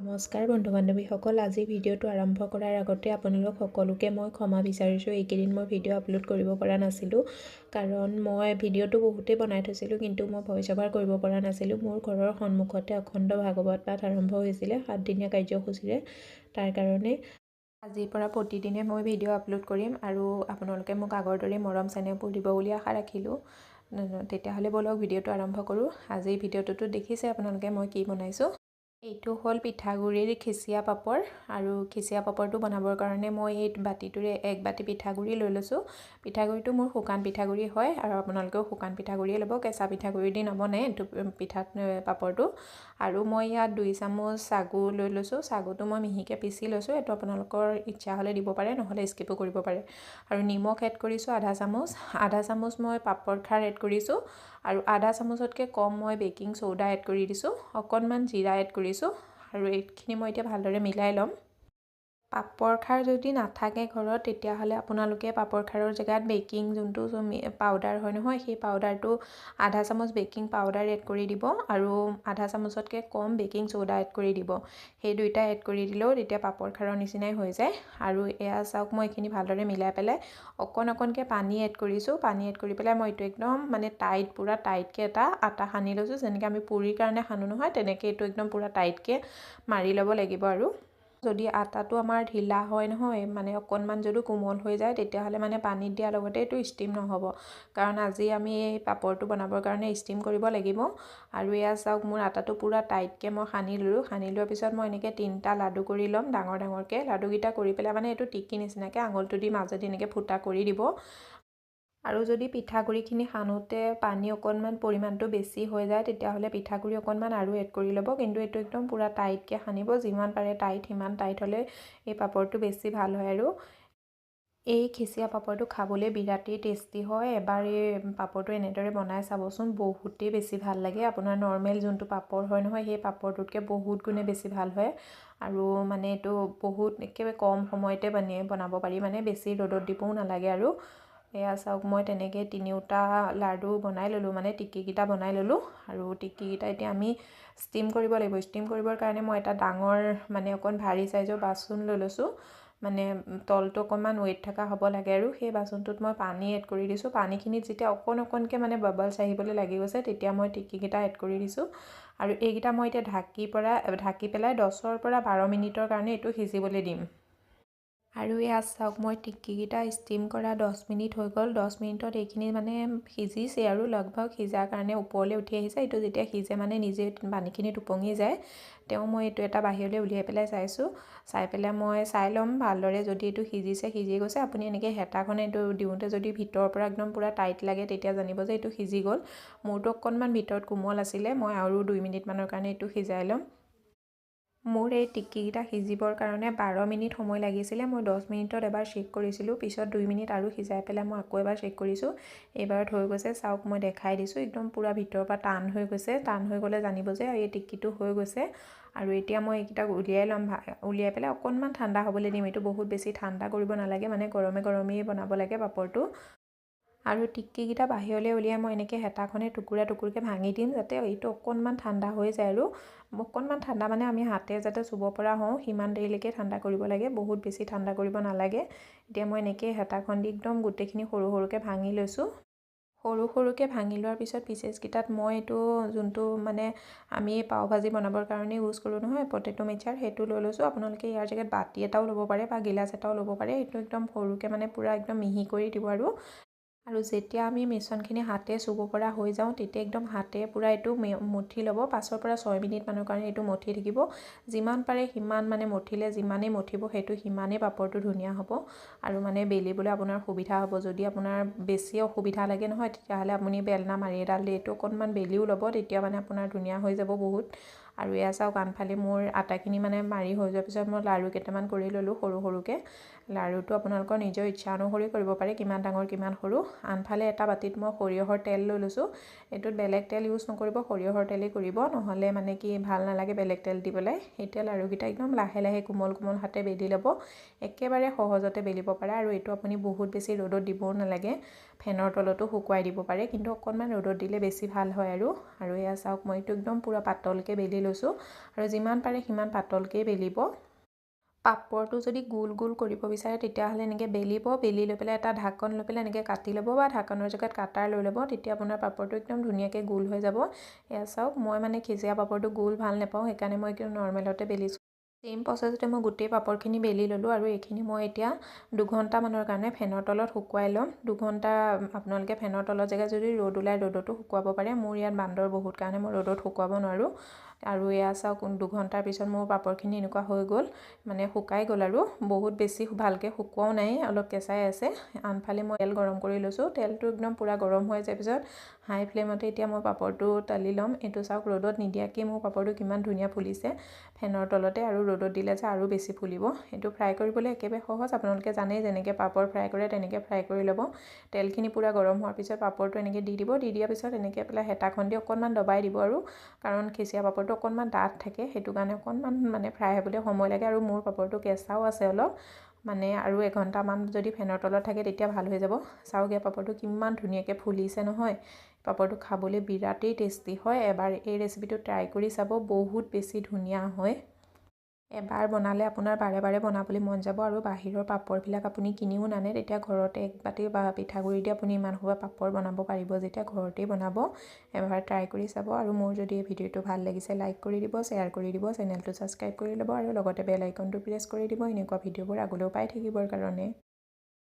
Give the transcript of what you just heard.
নমস্কাৰ বন্ধু বান্ধৱীসকল। আজি ভিডিঅ'টো আৰম্ভ কৰাৰ আগতে আপোনালোক সকলোকে মই ক্ষমা বিচাৰিছোঁ। এইকেইদিন মই ভিডিঅ' আপলোড কৰিব পৰা নাছিলোঁ, কাৰণ মই ভিডিঅ'টো বহুতেই বনাই থৈছিলোঁ, কিন্তু মই ভইচ অভাৰ কৰিব পৰা নাছিলোঁ। মোৰ ঘৰৰ সন্মুখতে অখণ্ড ভাগৱত পাঠ আৰম্ভ হৈছিলে 7 দিনীয়া কাৰ্যসূচীৰে। তাৰ কাৰণে আজিৰ পৰা প্ৰতিদিনে মই ভিডিঅ' আপলোড কৰিম আৰু আপোনালোকে মোক আগৰ দৰে মৰম চেনেহবোৰ দিব বুলি আশা ৰাখিলোঁ। তেতিয়াহ'লে ব'লক ভিডিঅ'টো আৰম্ভ কৰোঁ। আজিৰ ভিডিঅ'টোতো দেখিছে আপোনালোকে মই কি বনাইছোঁ। এইটো হ'ল পিঠাগুড়িৰ খিচিয়াপাপৰ, আৰু খিচিয়াপাপৰটো বনাবৰ কাৰণে মই এই বাতিটোৰে 1 বাতি পিঠাগুড়ি লৈ লৈছোঁ। পিঠাগুড়িটো মোৰ শুকান পিঠাগুড়ি হয়, আৰু আপোনালোকেও শুকান পিঠাগুড়িয়ে ল'ব। কেঁচা পিঠাগুড়ি দি নবনাই এইটো পাপৰটো। আৰু মই ইয়াত 2 চামুচ চাগু লৈ লৈছোঁ। চাগুটো মই মিহিকৈ পিচি লৈছোঁ। এইটো আপোনালোকৰ ইচ্ছা হ'লে দিব পাৰে, নহ'লে স্কিপো কৰিব পাৰে। আৰু নিমখ এড কৰিছোঁ আধা চামুচ। আধা চামুচ মই পাপৰ খাৰ এড কৰিছোঁ, আৰু আধা চামুচতকৈ কম মই বেকিং চ'ডা এড কৰি দিছোঁ। অকণমান জিৰা এড কৰিছোঁ, আৰু এইখিনি মই এতিয়া ভালদৰে মিলাই ল'ম। পাপৰ খাৰ যদি নাথাকে ঘৰত, তেতিয়াহ'লে আপোনালোকে পাপৰ খাৰৰ জেগাত বেকিং যোনটো পাউডাৰ হয় নহয়, সেই পাউডাৰটো আধা চামুচ বেকিং পাউডাৰ এড কৰি দিব, আৰু আধা চামুচতকৈ কম বেকিং চ'ডা এড কৰি দিব। সেই দুইটা এড কৰি দিলেও তেতিয়া পাপৰ খাৰৰ নিচিনাই হৈ যায়। আৰু এয়া চাওক, মই এইখিনি ভালদৰে মিলাই পেলাই অকণকৈ পানী এড কৰিছোঁ। পানী এড কৰি পেলাই মই এইটো একদম টাইট, পূৰা টাইটকৈ এটা আটা সানি লৈছোঁ। যেনেকৈ আমি পুৰিৰ কাৰণে সানো নহয়, তেনেকৈ এইটো একদম পূৰা টাইটকৈ মাৰি ল'ব লাগিব। আৰু যদি আটাটো আমাৰ ঢিলা হয় নহয়, অকণমান যদি কোমল হৈ যায়, তেতিয়াহ'লে পানীত দিয়াৰ লগতে এইটো ষ্টিম নহ'ব, কাৰণ আজি আমি এই পাপৰটো বনাবৰ কাৰণে ষ্টিম কৰিব লাগিব। আৰু এয়া চাওক, মোৰ আটাটো পূৰা টাইটকৈ মই সানি ল'লোঁ। সানি লোৱাৰ পিছত মই এনেকৈ 3টা লাডু কৰি ল'ম, ডাঙৰকৈ লাডুকেইটা কৰি পেলাই এইটো টিকি নিচিনাকৈ আঙুলটো দি মাজেদি এনেকৈ ফুটা কৰি দিব। আৰু যদি পিঠাগুড়িখিনি সানোতে পানী অকণমান পৰিমাণটো বেছি হৈ যায়, তেতিয়াহ'লে পিঠাগুড়ি অকণমান আৰু এড কৰি ল'ব। কিন্তু এইটো একদম পূৰা টাইটকৈ সানিব, যিমান পাৰে টাইট, সিমান টাইট হ'লে এই পাপৰটো বেছি ভাল হয়। আৰু এই খিচিয়া পাপৰটো খাবলৈ বিৰাটেই টেষ্টি হয়। এবাৰ এই পাপৰটো এনেদৰে বনাই চাবচোন, বহুতেই বেছি ভাল লাগে। আপোনাৰ নৰ্মেল যোনটো পাপৰ হয় নহয়, সেই পাপৰটোতকৈ বহুত গুণে বেছি ভাল হয়। আৰু এইটো বহুত একেবাৰে কম সময়তে বনাব পাৰি, বেছি ৰ'দত দিবও নালাগে। আৰু এয়া চাওক, মই তেনেকৈ 3টা লাডু বনাই ল'লোঁ, টিকিকেইটা বনাই ল'লোঁ। আৰু টিকিকেইটা এতিয়া আমি ষ্টিম কৰিব লাগিব। ষ্টিম কৰিবৰ কাৰণে মই এটা ডাঙৰ অকণ ভাৰী চাইজৰ বাচন লৈ লৈছোঁ। তলটো অকণমান ৱেট থকা হ'ব লাগে। আৰু সেই বাচনটোত মই পানী এড কৰি দিছোঁ। পানীখিনিত যেতিয়া অকণকৈ বাবলছ আহিবলৈ লাগি গৈছে, তেতিয়া মই টিকিকেইটা এড কৰি দিছোঁ। আৰু এইকেইটা মই এতিয়া ঢাকি পেলাই 10ৰ পৰা 12 মিনিটৰ কাৰণে এইটো সিজিবলৈ দিম। আৰু এয়া চাওক, মই টিকিকেইটা ষ্টিম কৰা 10 মিনিট হৈ গ'ল। 10 মিনিটত এইখিনি সিজিছে, আৰু লগভগ সিজাৰ কাৰণে ওপৰলৈ উঠি আহিছে। এইটো যেতিয়া সিজে নিজে পানীখিনিত উপঙি যায়, মই এইটো এটা বাহিৰলৈ উলিয়াই পেলাই চাইছোঁ। চাই পেলাই মই চাই ল'ম ভালদৰে, যদি এইটো সিজি গৈছে। আপুনি এনেকৈ হেতাখনে এইটো দিওঁতে যদি ভিতৰৰ পৰা একদম পূৰা টাইট লাগে, তেতিয়া জানিব যে এইটো সিজি গ'ল। মোৰটো অকণমান ভিতৰত কোমল আছিলে, মই আৰু 2 মিনিটমানৰ কাৰণে এইটো সিজাই ল'ম। মোৰ এই টিকিকেইটা সিজিবৰ কাৰণে 12 মিনিট সময় লাগিছিলে। মই 10 মিনিটত এবাৰ চেক কৰিছিলোঁ, পিছত 2 মিনিট আৰু সিজাই পেলাই মই আকৌ এবাৰ চেক কৰিছোঁ। এইবাৰত হৈ গৈছে। চাওক, মই দেখাই দিছোঁ, একদম পূৰা ভিতৰৰ পৰা টান হৈ গৈছে। টান হৈ গ'লে জানিব যে এই টিকিটো হৈ গৈছে। আৰু এতিয়া মই এইকেইটাক উলিয়াই ল'ম। উলিয়াই পেলাই অকণমান ঠাণ্ডা হ'বলৈ দিম। এইটো বহুত বেছি ঠাণ্ডা কৰিব নালাগে, গৰমেই বনাব লাগে পাপৰটো। আৰু টিকিকেইটা বাহিৰলৈ উলিয়াই মই এনেকৈ হেতাখনে টুকুৰাকৈ ভাঙি দিম, যাতে এইটো অকণমান ঠাণ্ডা হৈ যায়। আৰু অকণমান ঠাণ্ডা আমি হাতে যাতে চুব পৰা হওঁ, সিমান দেৰিলৈকে ঠাণ্ডা কৰিব লাগে, বহুত বেছি ঠাণ্ডা কৰিব নালাগে। এতিয়া মই এনেকৈ হেতাখন দি একদম গোটেইখিনি সৰুকৈ ভাঙি লৈছোঁ। সৰুকৈ ভাঙি লোৱাৰ পিছত পিচেছকেইটাত মই এইটো যোনটো আমি পাও ভাজি বনাবৰ কাৰণে ইউজ কৰোঁ নহয়, পটেটো মিক্সাৰ, সেইটো লৈ লৈছোঁ। আপোনালোকে ইয়াৰ জেগাত বাতি এটাও ল'ব পাৰে বা গিলাচ এটাও ল'ব পাৰে। এইটো একদম সৰুকৈ পূৰা একদম মিহি কৰি দিব। আৰু যেতিয়া আমি মিশ্ৰণখিনি হাতে চুব পৰা হৈ যাওঁ, তেতিয়া একদম হাতে পূৰা এইটো মঠি ল'ব। 5ৰ পৰা 6 মিনিটমানৰ কাৰণে এইটো মঠি থাকিব। যিমান পাৰে সিমান মঠিলে, যিমানেই মঠিব সেইটো সিমানেই পাপৰটো ধুনীয়া হ'ব। আৰু বেলিবলৈ আপোনাৰ সুবিধা হ'ব। যদি আপোনাৰ বেছি অসুবিধা লাগে নহয়, তেতিয়াহ'লে আপুনি বেলনা মাৰি এডাল দি এইটো অকণমান বেলিও ল'ব, তেতিয়া আপোনাৰ ধুনীয়া হৈ যাব বহুত। আৰু এয়া চাওক, আনফালে মোৰ আটাখিনি মাৰি হৈ যোৱাৰ পিছত মই লাড়ু কেইটামান কৰি ল'লোঁ সৰুকৈ। লাড়ুটো আপোনালোকৰ নিজৰ ইচ্ছা অনুসৰি কৰিব পাৰে, কিমান ডাঙৰ কিমান সৰু। আনফালে এটা বাতিত মই সৰিয়হৰ তেল লৈ লৈছোঁ। এইটোত বেলেগ তেল ইউজ নকৰিব, সৰিয়হৰ তেলেই কৰিব, নহ'লে কি ভাল নালাগে বেলেগ তেল দি পেলাই। এতিয়া লাড়ুকেইটা একদম লাহে কোমল হাতে বেলি ল'ব। একেবাৰে সহজতে বেলিব পাৰে। আৰু এইটো আপুনি বহুত বেছি ৰ'দত দিবও নালাগে, ফেনৰ তলতো শুকুৱাই দিব পাৰে, কিন্তু অকণমান ৰ'দত দিলে বেছি ভাল হয় আৰু এয়া চাওক মই এইটো একদম পূৰা পাতলকৈ বেলি লৈছোঁ আৰু যিমান পাৰে সিমান পাতলকৈ বেলিব। পাপৰটো যদি গোল গোল কৰিব বিচাৰে তেতিয়াহ'লে এনেকৈ বেলিব, বেলি লৈ পেলাই এটা ঢাকন লৈ পেলাই এনেকৈ কাটি ল'ব বা ঢাকনৰ জেগাত কাটাৰ লৈ ল'ব, তেতিয়া আপোনাৰ পাপৰটো একদম ধুনীয়াকৈ গোল হৈ যাব। এয়া চাওক মই মানে খিচিয়া পাপৰটো গোল ভাল নাপাওঁ, সেইকাৰণে মই একদম নৰ্মেলতে বেলিছোঁ। চেম প্ৰচেছতে মই গোটেই পাপৰখিনি বেলি ল'লোঁ আৰু এইখিনি মই এতিয়া 2 ঘণ্টামানৰ কাৰণে ফেনৰ তলত শুকুৱাই ল'ম। 2 ঘণ্টা আপোনালোকে ফেনৰ তলত জেগাত যদি ৰ'দ ওলাই ৰ'দতো শুকুৱাব পাৰে, মোৰ ইয়াত বান্দৰ বহুত কাৰণে মই ৰ'দত শুকুৱাব নোৱাৰোঁ। আৰু এয়া চাওক 2 ঘণ্টাৰ পিছত মোৰ পাপৰখিনি এনেকুৱা হৈ গ'ল, মানে শুকাই গ'ল আৰু বহুত বেছি ভালকৈ শুকুৱাও নাই, অলপ কেঁচাই আছে। আনফালে মই তেল গৰম কৰি লৈছোঁ, তেলটো একদম পূৰা গৰম হৈ যোৱাৰ পিছত হাই ফ্লেমতে এতিয়া মই পাপৰটো তলি ল'ম। এইটো চাওক ৰ'দত নিদিয়াকৈ মোৰ পাপৰটো কিমান ধুনীয়া ফুলিছে ফেনৰ তলতে, আৰু ৰ'দত দিলে যে আৰু বেছি ফুলিব। এইটো ফ্ৰাই কৰিবলৈ একেবাৰে সহজ, আপোনালোকে জানেই যেনেকৈ পাপৰ ফ্ৰাই কৰে তেনেকৈ ফ্ৰাই কৰি ল'ব। তেলখিনি পূৰা গৰম হোৱাৰ পিছত পাপৰটো এনেকৈ দি দিব, দি দিয়াৰ পিছত এনেকৈ পেলাই হেতাখন দি অকণমান দবাই দিব আৰু, কাৰণ খিচিয়া পাপৰটো অকণমান ডাঠ থাকে, সেইটো কাৰণে অকণমান মানে ফ্ৰাই হ'বলৈ সময় লাগে। আৰু মোৰ পাপৰটো কেঁচাও আছে অলপ, মানে আৰু 1 ঘণ্টামান যদি ফেনৰ তলত থাকে তেতিয়া ভাল হৈ যাব। চাওক এই পাপৰটো কিমান ধুনীয়াকৈ ফুলিছে নহয়, পাপৰটো খাবলৈ বিৰাটেই টেষ্টি হয়। এবাৰ এই ৰেচিপিটো ট্ৰাই কৰি চাব, বহুত বেছি ধুনীয়া হয়। এবাৰ বনালে আপোনাৰ বাৰে বাৰে বনাবলৈ মন যাব। আৰু বাহিৰৰ পাপৰবিলাক আপুনি কিনিও নানে, তেতিয়া ঘৰতে 1 বাতি বা পিঠাগুড়ি দি আপুনি ইমান সোপা পাপৰ বনাব পাৰিব, যেতিয়া ঘৰতেই বনাব। এবাৰ ট্ৰাই কৰি চাব। আৰু মোৰ যদি এই ভিডিঅ'টো ভাল লাগিছে লাইক কৰি দিব, শ্বেয়াৰ কৰি দিব, চেনেলটো ছাবস্ক্ৰাইব কৰি ল'ব আৰু লগতে বেল আইকনটো প্ৰেছ কৰি দিব এনেকুৱা ভিডিঅ'বোৰ আগলৈও পাই থাকিবৰ কাৰণে।